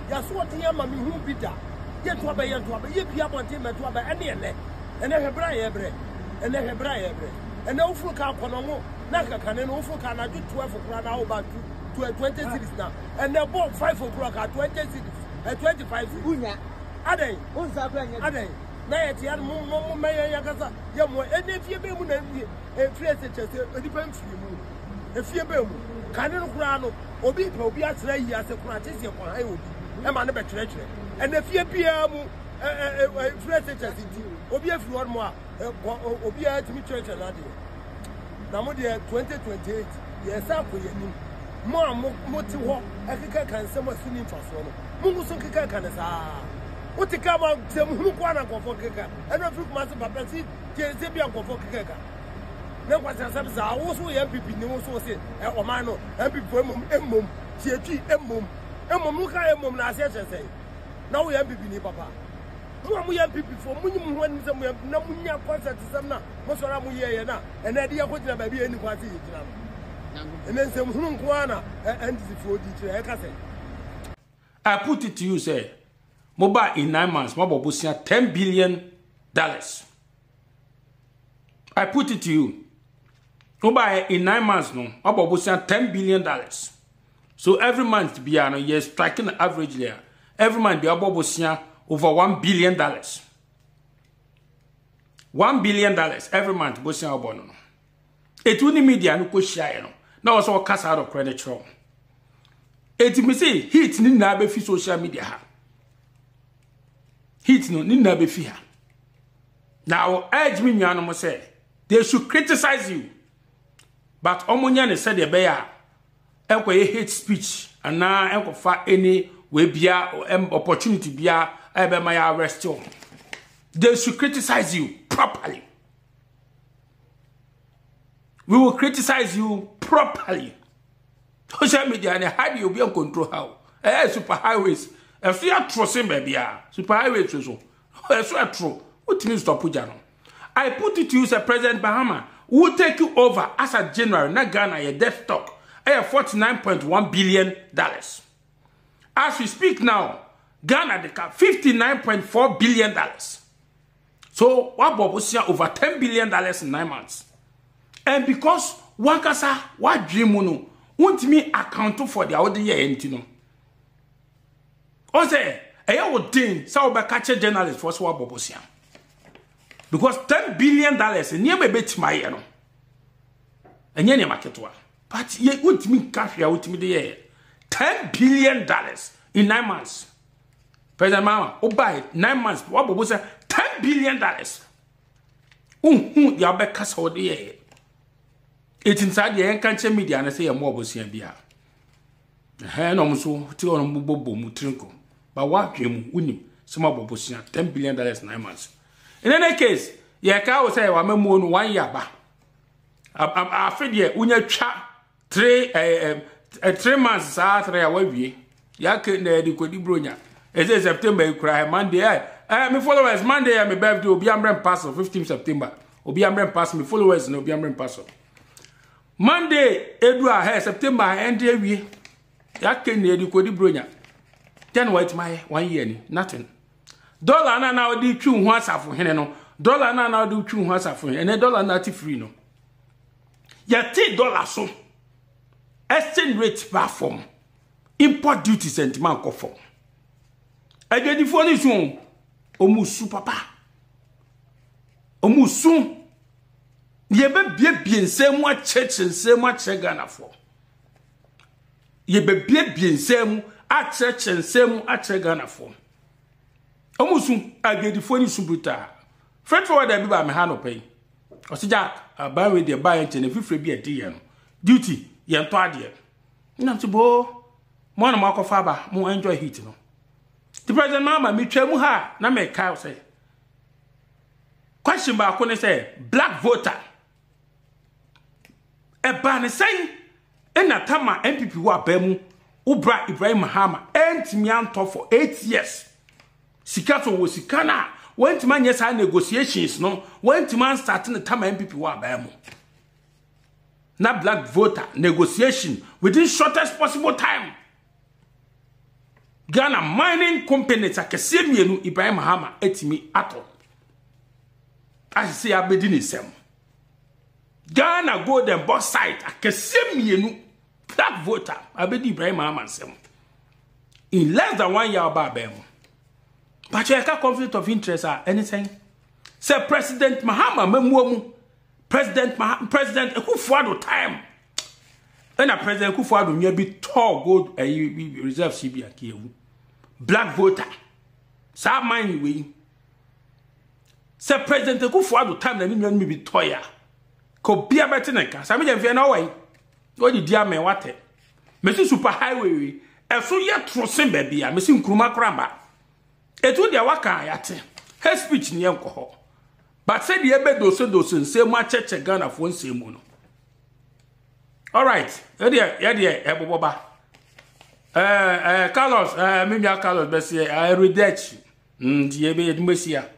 ya so otia ma me hu bida ye to ba ye pia bonte me to ba ene hebra ye bre ene ufu ka kono ngo na kaka ne no ufu ka na ju 12 kura na o ba 20 series na ene bo 5 kura ka 20 series 25 unya adai unsa bra nya adai na ye ti an mo me ya kasa ye mo ene fie be mu na free chese odipa mfie mu efie be mu ka ne kura no obi pa obi atra yi ase kura chese ko han obi e ma ne be kire ene fie bia mu free chese ti obi afi won mo a obi a timi church na de na mo de 2028 ye sa ko ye ni mo ti ho akeka kan se mo sini faso no mo so keka kan sa o ti ka ma se mo ko na ko fo keka e no fi kuma se papa si je se bia ko fo keka na kwa sa sa wo so ye pipi ni wo so se o man no pipi emom ti etwi emom no ka emom na ase chese na wo ye pipi ni papa mo ya pipi fo mo nyim ho ni se mo na mo nya concert sam na mo so ra mo ye na e na de ya ko gina ba bi eni kwa se ye gina and then some Hunkuana and for the I put it to you, say, mobile in 9 months, Mabobusia $10 billion. I put it to you. Mobile in 9 months, no, Mabobusia $10 billion. So every month, be an year striking the average layer. Every month, be Mabobusia over $1 billion. $1 billion every month, Bosia Obono. It wouldn't media no share no. Now also cast out of credit from. It me say hit ni na be fi social media ha. Hit no ni na be fi ha. Now urge me nyano mo say they should criticize you. But omonya ne said the bear enkoye hate speech and na enkofa any we bia opportunity bia ebe my arrest you. They should criticize you properly. We will criticize you properly. Social media and how do you be on control how? Super highways. If you are trusting baby, super highways so. If you are true, what means to put I put it to you, Sir President Bahama, who will take you over as a general, not Ghana, your death stock, $49.1 billion. As we speak now, Ghana they cap $59.4 billion. So what was over $10 billion in 9 months. And because wankasa what dream no won't me account for the other year entino. O say e would think so be catch journalist for so bobosia. Because $10 billion near me bet my no. Enye ne market wa. But ye won't me cash ya won't me the year. $10 billion in 9 months. President Mama, o buy 9 months what bobosia $10 billion. Ya be kasa o the year. It's inside the encounter media and I say a more was here. Hand almost to on Bobo Mutrinko. But what came winning some of Bobosia $10 billion in 9 months. In any case, yeah, cow say, I'm a moon 1 year back. I feel ye, unya chat 3 months after I will be. Yakin the Codibrunia. It is September, you cry Monday. My followers Monday, I'm a birthday, Obiambran Pass of 15 September. Obiambran Pass, my followers, no Obiambran Pass. Monday, Edward has September and we yakin the Codibrunia. Then wait my 1 year, nothing. Dollar now do two once for him, dollar now do two once for him, and $1.90 free no. $10 so exchange rate platform, import duty sentiment conform. I get the phone is on Omusu papa. Omusu. Ye be bien same what church and same what Ghana for. Ye be bien same at church and same at Ghana for. Omusu I get the phone is subuta. Fred forward I be by my hand of pay. Or see Jack, I buy with the buy and if you free be a dear. Duty, ye and twadier. Not to bo. One mark of faber, more enjoy heat no. The president mama me tremu ha na me cow say. Question back when they say black voter. E ban say e na tama MPP wa bemu Ubra Ibrahim Mahama entimi anto for 8 years. Sikato wo sikana went man yes negotiations no went man starting the tama MPP wa bemu. Na black voter negotiation within shortest possible time. Ghana mining companies akese mienu Ibrahim Mahama etimi ato. Asise abedi ni sem. Ghana golden boss site akese mienu black voter abedi Ibrahim Mahama sem. In less than 1 year about them. But you have conflict of interest or anything. Say President Mahama memuomu. President Akufo-Addo time. And a President Akufo-Addo may be tall gold reserve CB Akiyewu. Black voter. Sa mind we. Say President Akufo-Addo time na me be toya. Ko bia beteneka. Sa me je na way. Go di dia me wate. Me super highway. Eso ye trosen baby a me si nkruma kramba. Etu dia waka yate. Her speech ni enko ho. But said the ebe dose say ma cheche Ghana for nsemu no. All right. Ye eboboba. Carlos, Mimia Carlos Bessie, I redact. The ebe edmesia.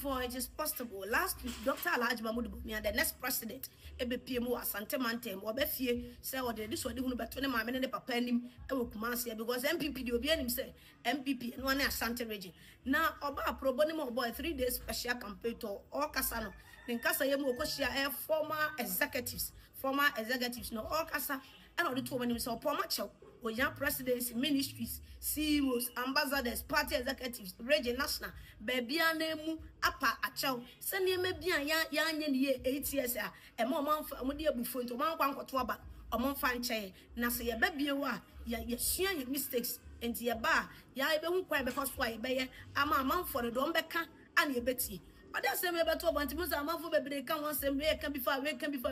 For it is possible. Last week, Dr. Alhaji Mahmoud Bawumia, the next president, EBPMO Asante Mantem, Obefie, say what this was the one about 20 minutes, Papa and him, because MPP, the Obian say MPP and one Asante region. Now, Oba pro bono boy 3 days special campaign to all Casano. Then Casa Yemo Koshia, former executives, no all Casa, and all the 2 when we saw Pomacho. Or young presidents, ministries, CEOs, ambassadors, party executives, region national, baby name, apa achow, send ye maybe a young 8 years, a moment for a dear before to 1 1 a month fine chair. Now say a baby, you share your mistakes into your bar, ya won't quite because why, bayer, I'm a month for the Dombeka and your Betty. But that's the way about 2 months, I'm for baby, come once and we can before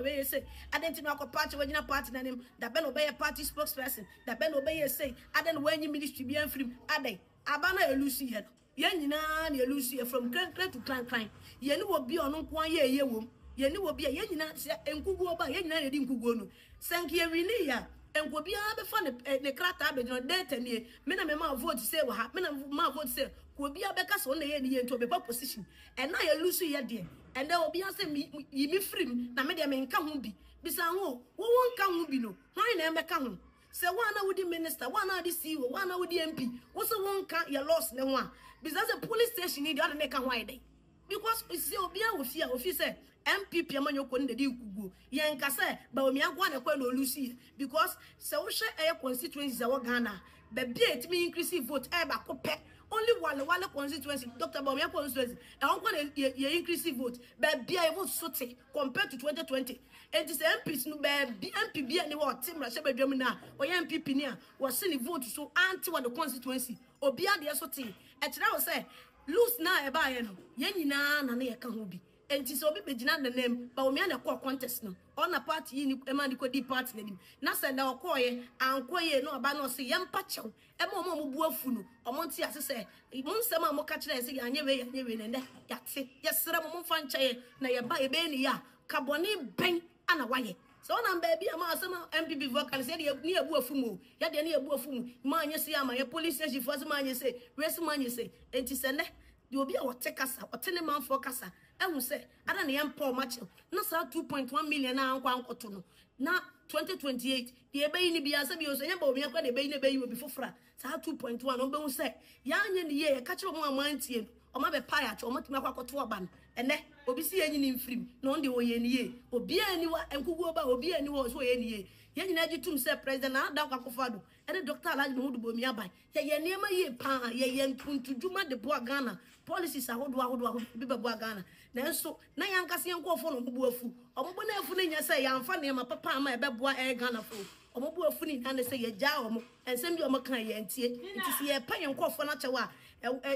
we say, I didn't know a party when you're party than that Ben obey a party spokesperson, that Ben obey a say, I don't when you ministry be free, are they? Abana Lucy, Yanina, Lucy from clan to clan. Yen will be on 1 year, womb. Yen will be a Yanina and Kugo by Yanina and Kugono. Sankia Rinia. And will be a fun the crata but not dead and ye. Men of vote say what happened, my vote say, will be a becas on the year to a position. And now you lose your dear. And there will be a say me free, na media men come be. Bisango, who won't come be no. My name come. Say 1 hour with the minister, 1 hour the CEO, 1 hour with the MP. What's the one can't you lost no one? Because the police station need the other neck and why day. Because we see Obia with fear, if you say MPP amanyo konde di kugu yenka say Bawumia gwa na kwa no Lucy because se wo hwe constituencies e wo Ghana be it me increase vote e ba ko pe only one constituency Dr. Bawumia constituency e won kwa ye increase vote be bia e vote sote compared to 2020 and this MPs no be MP bia ni wo timra she badwam na wo MPP ni a wo se ni vote so anti what the constituency obia de sote e kira wo say lose na e ba ye no ye nyina na ye ka ho bi. And it is obi begina the name, but we are call contest no. On a party in Emmanuel D party name. Nasa na okoye, ankoye no abano say yam pacho. Emo mo buafunu. O monti asese. Monsema mo catch na say anyewe nende. Yate. Yesra mo fan chaye na ye ba e be ni ya. Kaboni ben ana waye. So na baby ama asema MPP vocal say ni ebuafumu. Ya de ni ebuafumu. Ma anye say ama ye police station for ma anye say. Wesi ma anye say. Enti sene the obi a wote kasa, otene man for kasa. Ehu say, ada na yam Paul Matthew. Na sa 2.1 million na ankwa ankoto no. Na 2028, the ebe ni bia se bi o so nya ba obi akwa na ebe ni ebe yi obi fofra. Sa 2.1 no be hu say, ya anye ni ye ka kire mo amantie. O ma be pa ya cho, o matimi akwa koto oba no. Ene, obi si yenyi ni mfrim. No nde wo ye ni ye. Obi ani wa enkugu oba, obi ani wo so ye ni ye. Ye nyina gitum say president na da Akufo-Addo. Ene Dr. Alhaji Mahmoud Bawumia ban. Ye niema ye pa, ye ntujuma de boa Ghana. Policies ahodo bi be boa Ghana. Nanso na yankase yankofo no buafu. Ombo na afu nya say yamfa ne ma papa ama e be boa Ghana fo. Ombo buafu ni na say ye ja omo. Ensem bi omo kan ye ntie. Nti se ye pa yankofo na chewa.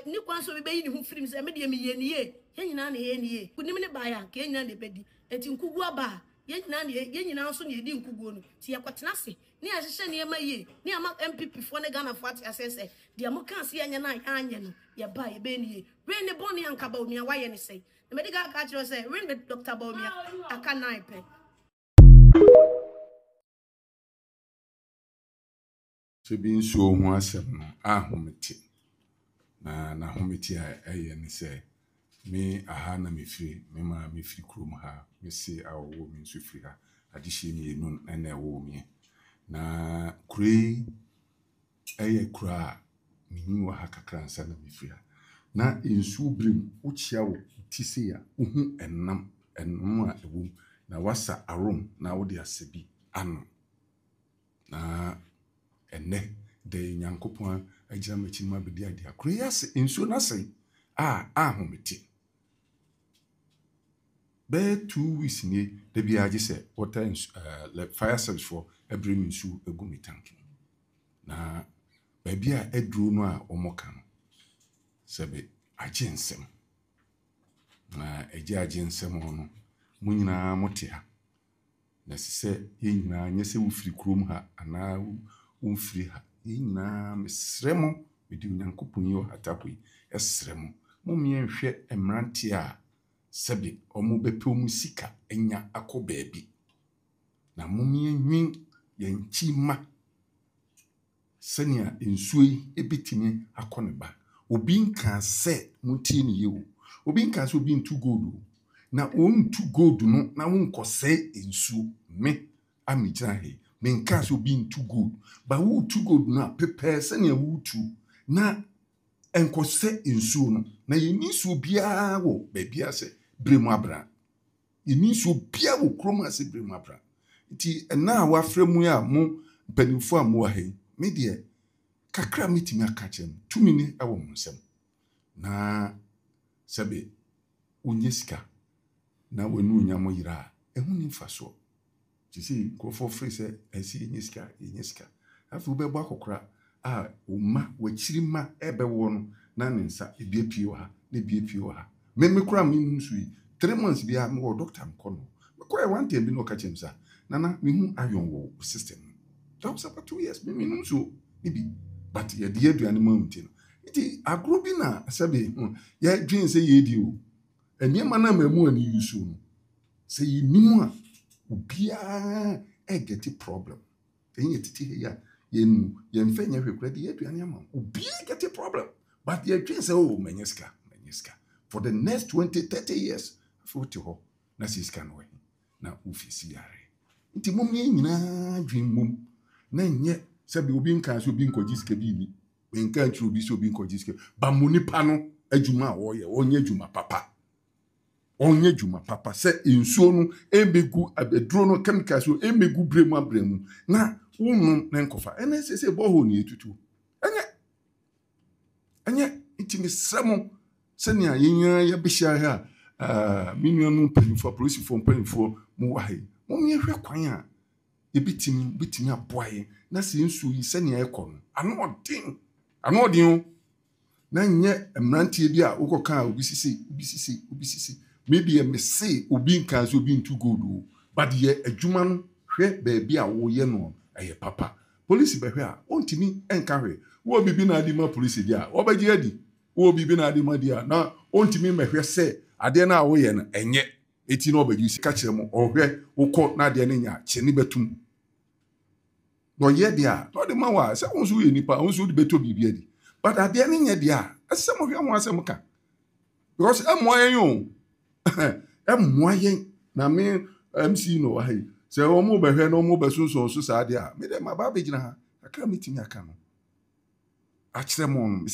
Ni kwan so be yi ni hu firim se me de me ye ni ye. Ye nyina na ye ni ye. Kunim ne ba ya ka ye nyina ne bedi. Enti nkugu aba. Ye nyina so ne di nkugu no. Ti yakotena se. Ni ahihye ne ma ye. Ni ama MPP fo ne Ghana fo ati asese. De mo kan se anya na anya no. Ye ba ye be ni ye. We ne boni anka Bawumia wa ye ne say. The medical catcher say, ring the Dr. Bawumia. I can't pay. So being so once ahomete. Na homete a say, me aha na me free, me ma me free krum ha, me say our woman so free ha. adehye mienu na ewo mi na kure eye kura minyi wa hakakra nsa na mifia na ensu brim uchia wo tise ya uhu enam a ewo na wasa arom na wo de asebi ano na enne de nyankopon agira machi ma bedi ade akure yase ensu na sei ahomete be 2 weeks ni de bia agi se water fire service for every ensu egu mi tank na babia edru no a omoka no sebe agensem na agensem no munyina mote ha na sise yenyina nyese wufiri krom ha ana wufiri ha yenyina mesremo bidi nyankopon yo hatapoi esremo mumienhwe emrante a sebe omo bepe mu sika enya akobebi na mumienwin yenchima senia ensui ebetimi akoneba obi nka se mutie ni yewo obi nka se obi ntu gold na on tu gold no na wonko se ensu me amigira he me nka se obi ntu gold ba wo tu gold na pepe senia wo tu na enko se ensu no na yeni su bia wo ba bia se bremu abra yeni su bia wo kroma se bremu abra nti na wa fremu ya mo mpanimfo amu ahe me de kakra mitimi akachem 2 minutes awo monsem na sebe unyesika na wenu nyamo yira ehu ni faso tisi ko for free se esi nyesika afu be bọ akokra uma wachirima ebe wo no na nensa ebiepie wa ha na ebiepie wa ha me kura me nsu yi 3 months bia me wo doctor mkono me kura one time bi no kachem sa nana me hu ayon wo system that was about 2 years me nsu ibi but ye de aduane mamti no iti agro bi na sabe ye dwin se ye di o eniema na mamu ani yusu no se yinimu a obia get problem enye titi he ya yenu ye mfa nya hwekura de aduane ama obia get problem but ye dwin se o manyeska for the next 20-30 years afoti ho na siska no we na ofisi yare nti mom ye nyina dwin mom na nye sabi obi nka so obi nkojiske bi ni nka ntru obi so obi nkojiske ba monipa no adwuma wo ye onye adwuma papa se ensuo no embegu abedro no chemical so embegu bremu na wonu na nkofa ene sese boho ni etutu anya itimi sremo senia yenya ya bihia ha minunu penfo police for penfo mu wahe mo miehwe kwan a bitimi aboaye na se nsu yi senia ekọ no anodin na nye emrantie bi a ukoka obisisi maybe a messy obi nka so obi ntu gold but ye adwuma no hwe ba bia wo ye no eye papa police behwe a ontimi enka hwe wo bibi na adi ma police dia wo baji adi wo bibi na adi ma dia na ontimi mehwe se ade na wo ye no enye eti na obaji sika kire mo ohwe ukọ na ade na nya cheni betum no ye dia to de ma wa se won so ye nipa won so de beto bibi adi but ade na nya dia asem hwe mo asem ka because amoyen na me MC no ahi se omo behwe no omo besunso so saade a me dem aba begina ha aka mitimi aka no akire mo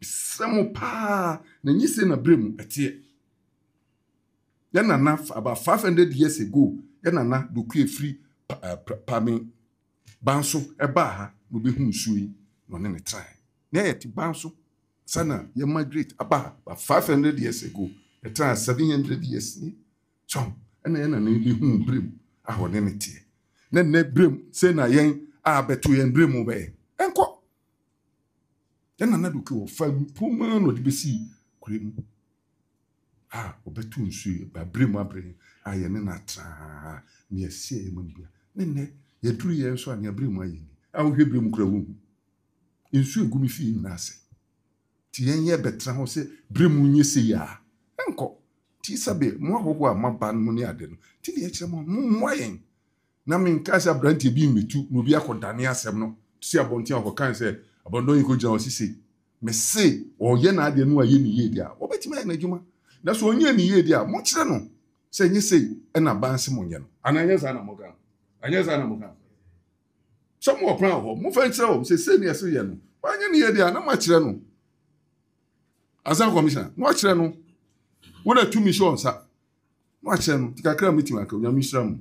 sremo pa na nyise na brem etie ya na about 500 years ago ya na doku free pami banso eba ha no be hu nsuyi no ne try na yeti banso sana ya migrate aba 500 years ago it was 700 years ni so na bi hu brem ahode ne tie na brem se na yen abeto yen brem be enko na doku fam puma no de besi kurem obeto nsu ba brem abre aye ne na tra ne asie mu bia ne ye duru ye so anya brem aye ni ahwe brem kura wu nsu egumi fi na ase ti yen ye betra ho se brem nyese ya enko ti sabe mo ahoho a maban mu ne ade no ti ne kire mo moyen na men kasa branti bi metu no bi akodane asem no si abonti akokan se abondon yi ko jina osisi me se o ye na ade no aye ni ye dia obetima na adwuma na so onye ni ye dia mo kire no say you say and a bansi monyan and I yes ana moga anya za na moga some more plan ho mo fa nkyerɛ wo say ne yɛse yɛ no wanya ne yɛ dia na ma kyerɛ no asa commissioner no kyerɛ no wo na tumi show nsa no kyerɛ no tikakra meeting aka onyame hyira mu